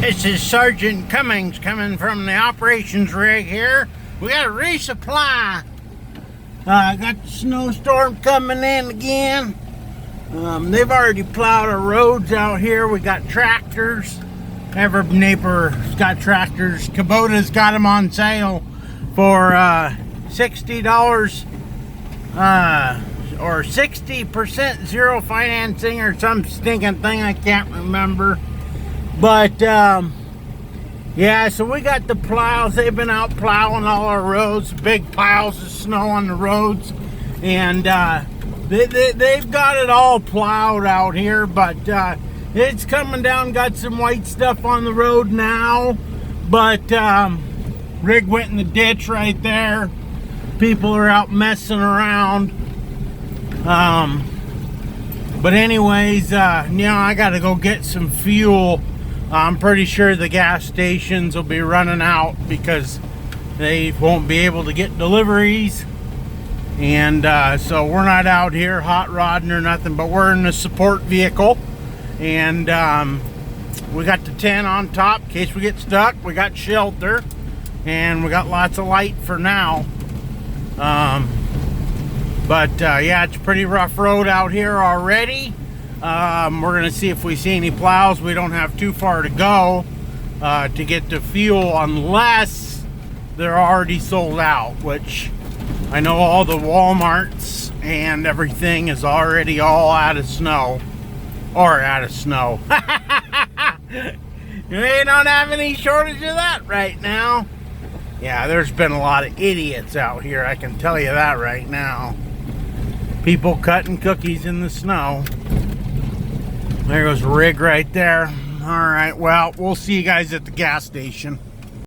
This is Sergeant Cummings coming from the operations rig here. We got a resupply. Got the snowstorm coming in again. They've already plowed our roads out here. We got tractors. Every neighbor's got tractors. Kubota's got them on sale for $60 or 60% zero financing or some stinking thing I can't remember. But yeah, so we got the plows. They've been out plowing all our roads, big piles of snow on the roads, and they've got it all plowed out here. But it's coming down. Got some white stuff on the road now, but rig went in the ditch right there. People are out messing around. But anyways, I got to go get some fuel. I'm pretty sure the gas stations will be running out because they won't be able to get deliveries. And so we're not out here hot rodding or nothing, but we're in a support vehicle. And we got the tent on top in case we get stuck. We got shelter. And we got lots of light for now. But yeah, it's a pretty rough road out here already. We're going to see if we see any plows. We don't have too far to go to get the fuel unless they're already sold out, which I know all the Walmarts and everything is already all out of snow. Or out of snow. They don't have any shortage of that right now. Yeah, there's been a lot of idiots out here, I can tell you that right now. People cutting cookies in the snow. There goes a rig right there. All right, well, we'll see you guys at the gas station.